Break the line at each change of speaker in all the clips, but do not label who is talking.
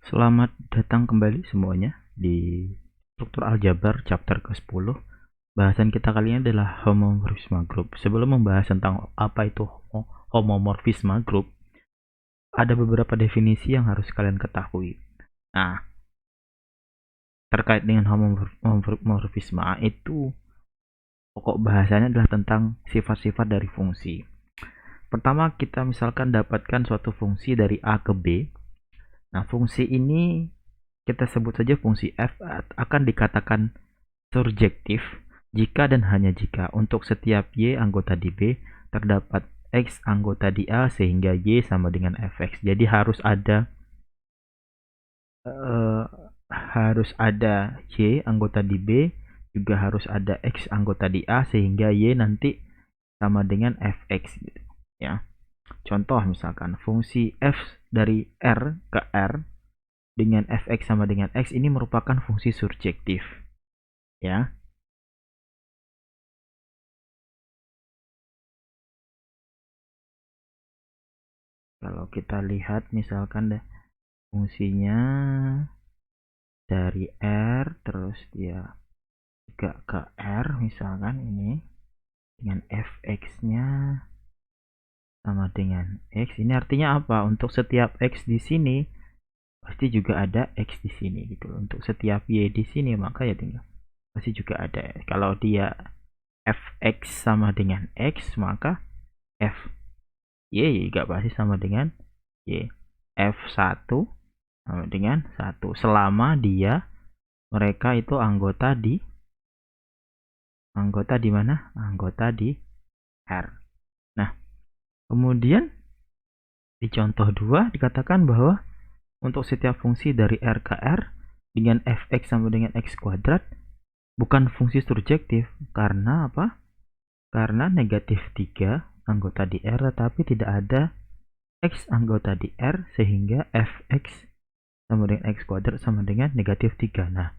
Selamat datang kembali semuanya di struktur aljabar chapter ke-10. Bahasan kita kali ini adalah homomorfisme group. Sebelum membahas tentang apa itu homomorfisme group, ada beberapa definisi yang harus kalian ketahui. Nah, terkait dengan homomorfisme itu pokok bahasanya adalah tentang sifat-sifat dari fungsi. Pertama, kita misalkan dapatkan suatu fungsi dari A ke B. Nah, fungsi ini kita sebut saja fungsi f akan dikatakan surjektif jika dan hanya jika untuk setiap y anggota di B terdapat x anggota di A sehingga y sama dengan fx. Jadi harus ada y anggota di B, juga harus ada x anggota di A sehingga y nanti sama dengan fx gitu ya. Contoh misalkan fungsi f dari R ke R dengan fx sama dengan x ini merupakan fungsi surjektif ya. Kalau kita lihat misalkan fungsinya dari R terus dia juga ke R misalkan ini dengan fx-nya sama dengan x. Ini artinya apa? Untuk setiap x di sini pasti juga ada x di sini gitu. Untuk setiap y di sini maka ya tinggal pasti juga ada. Kalau dia fx sama dengan x maka f y juga pasti sama dengan y. F1 sama dengan 1 selama mereka itu anggota di mana? Anggota di R. Nah, kemudian di contoh 2 dikatakan bahwa untuk setiap fungsi dari R ke R dengan fx sama dengan x kuadrat bukan fungsi surjektif. Karena apa? Karena negatif 3 anggota di R tetapi tidak ada x anggota di R sehingga fx sama dengan x kuadrat sama dengan negatif 3. Nah,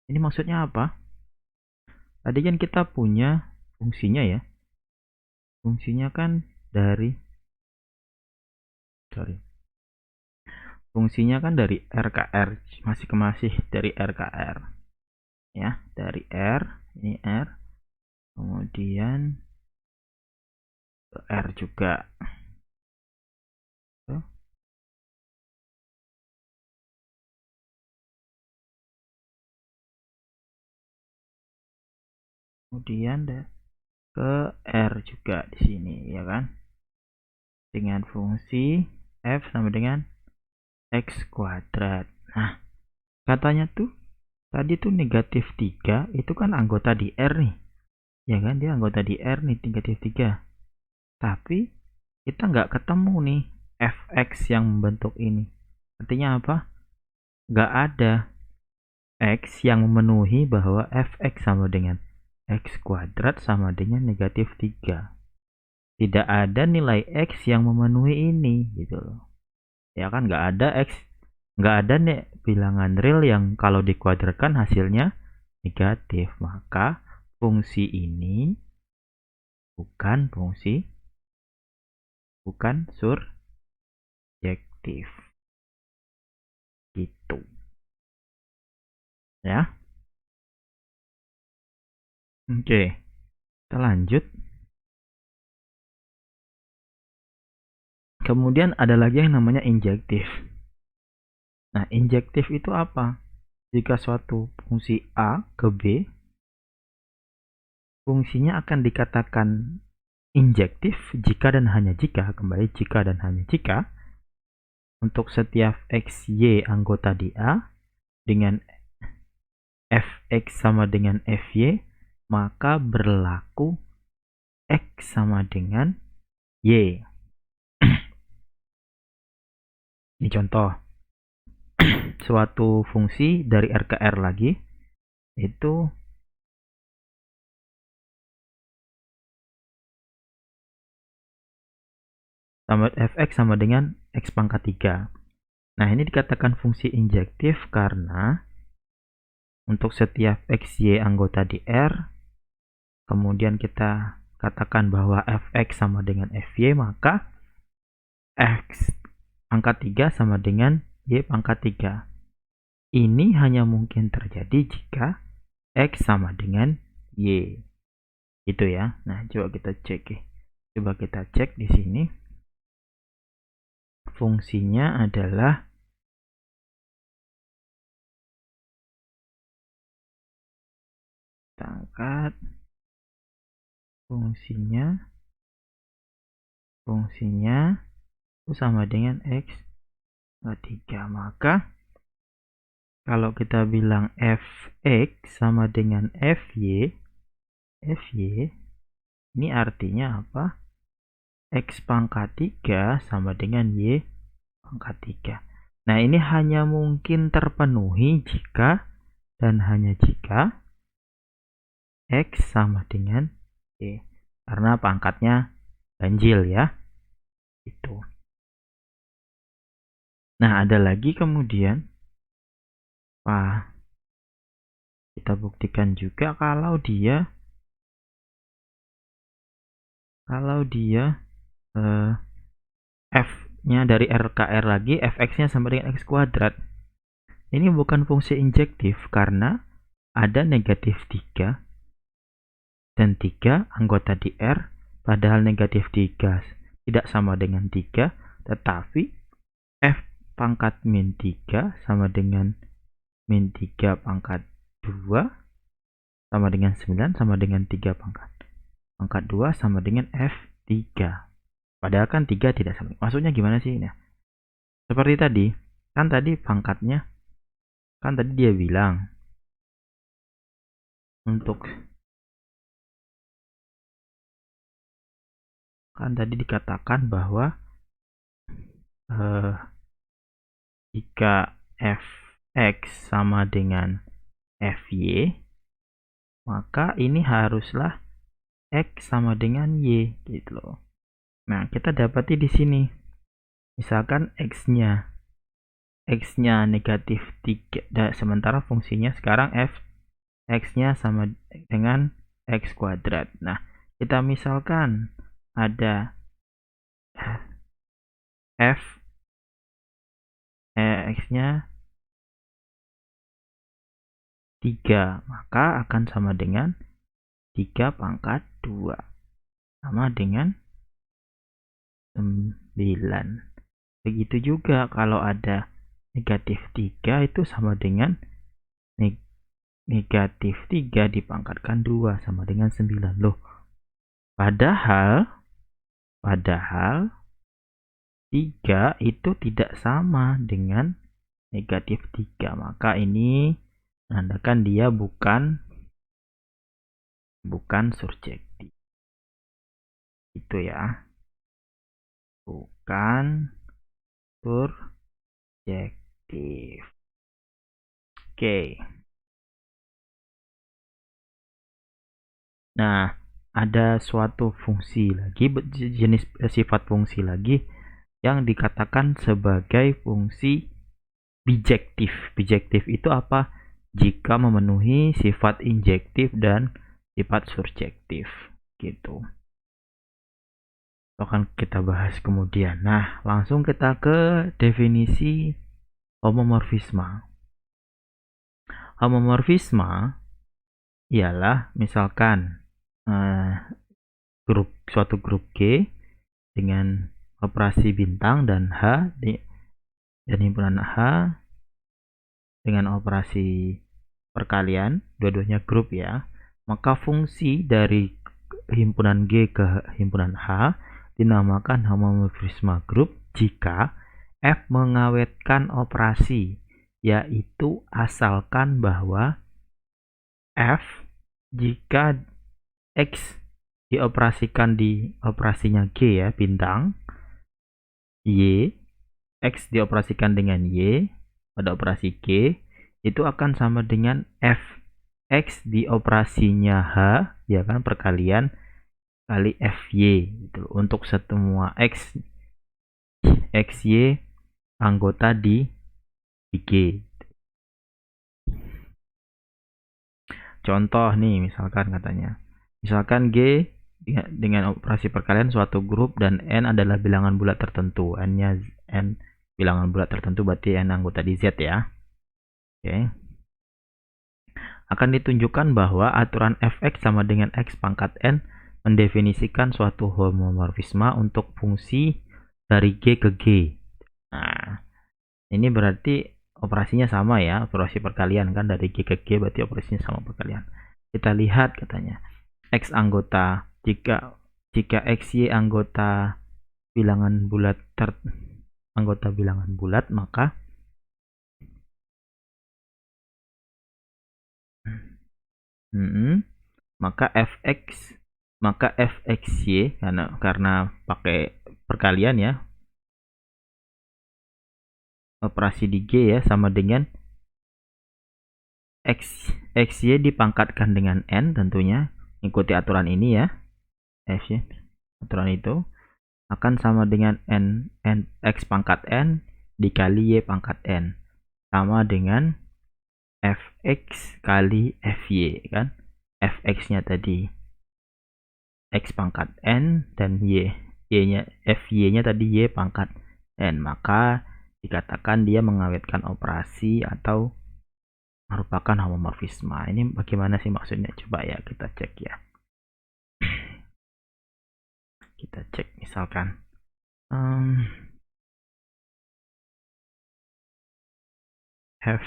ini maksudnya apa? Tadi kan kita punya fungsinya ya. Fungsinya kan dari fungsinya kan dari R ke R, masih dari R ke R ya, dari R, ini R, kemudian ke R juga. Kemudian ke R juga di sini ya kan, dengan fungsi f sama dengan x kuadrat. Nah, katanya tuh tadi tuh negatif 3 itu kan anggota di R nih ya kan, dia anggota di R nih negatif 3, tapi kita nggak ketemu nih fx yang membentuk ini. Artinya apa? Nggak ada x yang memenuhi bahwa fx sama dengan x kuadrat sama dengan negatif 3. Tidak ada nilai x yang memenuhi ini gitu loh ya kan. Nggak ada nih bilangan real yang kalau dikuadratkan hasilnya negatif. Maka fungsi ini bukan surjektif gitu ya. Oke, kita lanjut. Kemudian ada lagi yang namanya injektif. Nah, injektif itu apa? Jika suatu fungsi A ke B, fungsinya akan dikatakan injektif jika dan hanya jika, kembali jika dan hanya jika, untuk setiap x, y anggota di A dengan fx sama dengan fy, maka berlaku x sama dengan y. Ini contoh. Suatu fungsi dari R ke R lagi, itu sama fx sama dengan x pangkat 3. Nah, ini dikatakan fungsi injektif karena untuk setiap x, y anggota di R, kemudian kita katakan bahwa fx sama dengan fy, maka x pangkat 3 sama dengan Y pangkat 3. Ini hanya mungkin terjadi jika X sama dengan Y. Itu ya. Nah, coba kita cek. Coba kita cek di sini. Fungsinya adalah angkat fungsinya itu sama dengan X 3. Maka kalau kita bilang Fx sama dengan Fy ini artinya apa? X pangkat 3 sama dengan Y pangkat 3. Nah, ini hanya mungkin terpenuhi jika dan hanya jika X sama dengan Y. Karena pangkatnya ganjil ya. Itu. Nah, ada lagi kemudian. Kita buktikan juga kalau dia F-nya dari RKR lagi, Fx-nya sama dengan X kuadrat. Ini bukan fungsi injektif karena ada negatif 3 dan 3 anggota di R, padahal negatif 3 tidak sama dengan 3, tetapi F pangkat min 3 sama dengan min 3 pangkat 2 sama dengan 9 sama dengan 3 pangkat 2 sama dengan F3. Padahal kan 3 tidak sama. Maksudnya gimana sih? Nah, seperti tadi, kan tadi pangkatnya, kan tadi dia bilang untuk kan tadi dikatakan bahwa jika Fx sama dengan Fy, maka ini haruslah X sama dengan Y gitu loh. Nah, kita dapati di sini. Misalkan X-nya negatif 3, sementara fungsinya sekarang X-nya sama dengan X kuadrat. Nah, kita misalkan ada X-nya 3, maka akan sama dengan 3 pangkat 2 sama dengan 9. Begitu juga kalau ada negatif 3 itu sama dengan negatif 3 dipangkatkan 2 sama dengan 9. Loh, padahal 3 itu tidak sama dengan negatif 3. Maka ini menandakan dia bukan surjektif. Itu ya. Bukan surjektif. Oke. Nah, ada suatu fungsi lagi, jenis sifat fungsi lagi yang dikatakan sebagai fungsi bijektif. Bijektif itu apa? Jika memenuhi sifat injektif dan sifat surjektif gitu. Akan kita bahas kemudian. Nah, langsung kita ke definisi homomorfisme. Homomorfisme ialah misalkan suatu grup G dengan operasi bintang dan H dan himpunan H dengan operasi perkalian, dua-duanya grup ya. Maka fungsi dari himpunan G ke himpunan H dinamakan homomorfisme grup jika F mengawetkan operasi, yaitu asalkan bahwa F jika X dioperasikan di operasinya G ya, bintang, Y, X dioperasikan dengan Y pada operasi G, itu akan sama dengan F X di operasinya H, ya kan, perkalian kali Fy gitu. Untuk semua Xy anggota di G. Contoh nih, misalkan katanya. Misalkan G dengan operasi perkalian suatu grup dan N adalah bilangan bulat tertentu. N-nya N bilangan bulat tertentu berarti n anggota di Z ya. Oke. Akan ditunjukkan bahwa aturan fx sama dengan x pangkat n mendefinisikan suatu homomorfisme untuk fungsi dari G ke G. Nah, ini berarti operasinya sama ya, operasi perkalian kan, dari G ke G berarti operasinya sama perkalian. Kita lihat katanya, X anggota, jika XY anggota bilangan bulat maka maka fxy karena pakai perkalian ya, operasi di G ya, sama dengan xy dipangkatkan dengan n, tentunya ikuti aturan ini ya, aturan itu akan sama dengan n x pangkat n dikali y pangkat n, sama dengan fx kali fy kan. Fx nya tadi x pangkat n dan fy nya tadi y pangkat n, maka dikatakan dia mengawetkan operasi atau merupakan homomorfisme. Ini bagaimana sih maksudnya? Coba ya kita cek ya. Kita cek misalkan if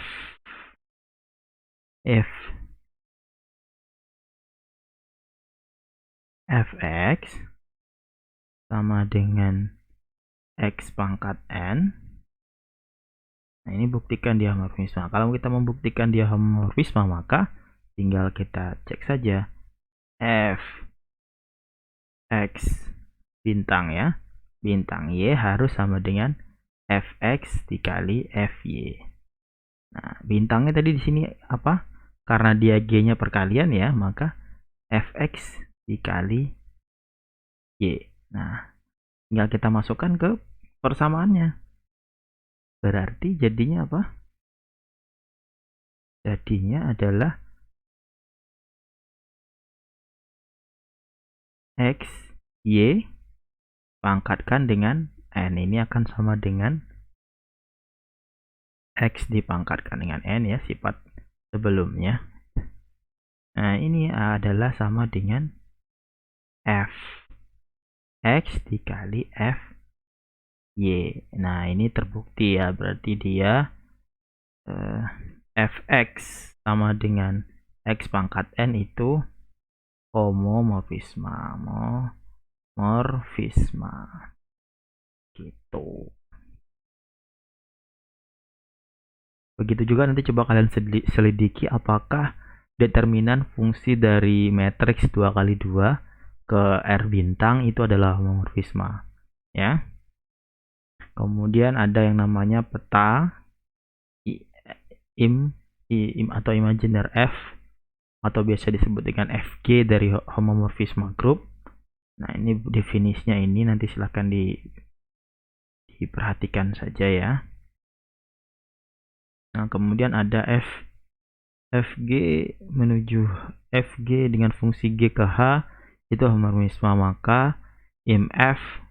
fx sama dengan x pangkat n. Nah, ini buktikan dia homomorfisme. Kalau kita membuktikan dia homomorfisme, maka tinggal kita cek saja f x bintang ya, bintang y harus sama dengan fx dikali fy. Nah, bintangnya tadi di sini apa? Karena dia g-nya perkalian ya, maka fx dikali y. Nah, tinggal kita masukkan ke persamaannya. Berarti jadinya apa? Jadinya adalah x, y pangkatkan dengan n. Ini akan sama dengan x dipangkatkan dengan n ya, sifat sebelumnya. Nah, ini adalah sama dengan f x dikali f y. Nah, ini terbukti ya, berarti dia fx sama dengan x pangkat n itu homomorfisme gitu. Begitu juga nanti coba kalian selidiki apakah determinan fungsi dari matriks 2x2 ke R bintang itu adalah homomorfisme ya. Kemudian ada yang namanya peta atau imajiner F, atau biasa disebut dengan FG dari homomorfisme group. Nah, ini definisinya, ini nanti silahkan diperhatikan saja ya. Nah, kemudian ada FG menuju FG dengan fungsi G ke H itu homomorfisme, maka IMF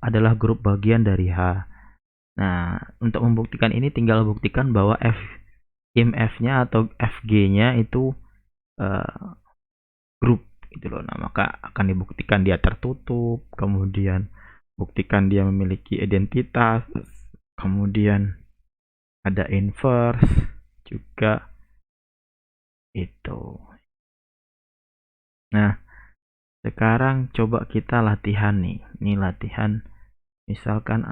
adalah grup bagian dari H. Nah, untuk membuktikan ini tinggal buktikan bahwa IMF-nya atau FG-nya itu grup gitu loh. Nah, maka akan dibuktikan dia tertutup, kemudian buktikan dia memiliki identitas, kemudian ada inverse juga itu. Nah, sekarang coba kita latihan nih. Ini latihan misalkan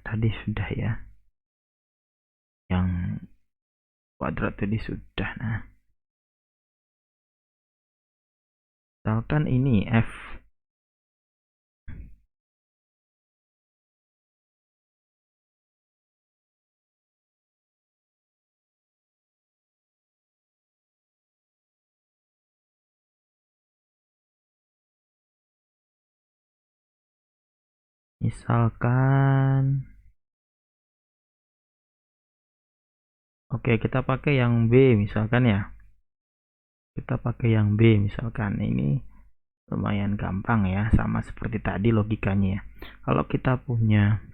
tadi sudah ya, yang kuadrat tadi sudah. Nah, misalkan ini f misalkan, oke, kita pakai yang B misalkan ya. Kita pakai yang B misalkan. Ini lumayan gampang ya, sama seperti tadi logikanya ya. Kalau kita punya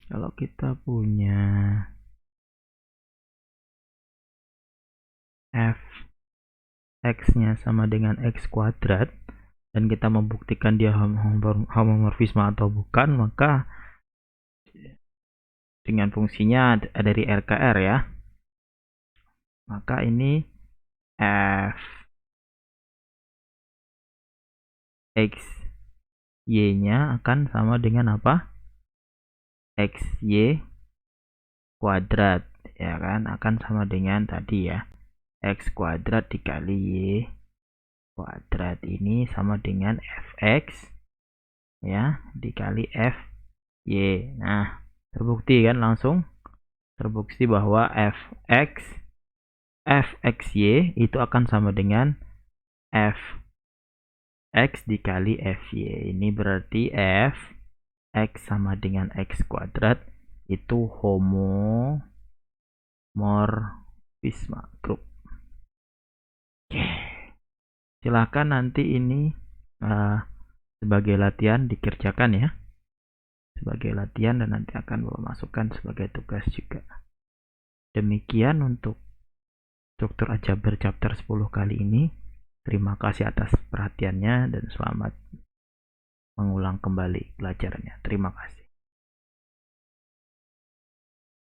Kalau kita punya f x-nya sama dengan x kuadrat dan kita membuktikan dia homomorfisme atau bukan, maka dengan fungsinya dari R ke R ya, maka ini f x y-nya akan sama dengan apa? XY kuadrat, ya kan, akan sama dengan tadi ya, x kuadrat dikali y kuadrat, ini sama dengan fx ya dikali fy. Nah, terbukti kan, langsung terbukti bahwa fxy itu akan sama dengan fx dikali fy. Ini berarti x sama dengan x kuadrat itu homomorfisme grup. Oke. Silahkan nanti ini sebagai latihan dikerjakan ya, sebagai latihan, dan nanti akan bawa masukkan sebagai tugas juga. Demikian untuk struktur aljabar chapter 10 kali ini. Terima kasih atas perhatiannya dan selamat mengulang kembali pelajarannya. Terima kasih.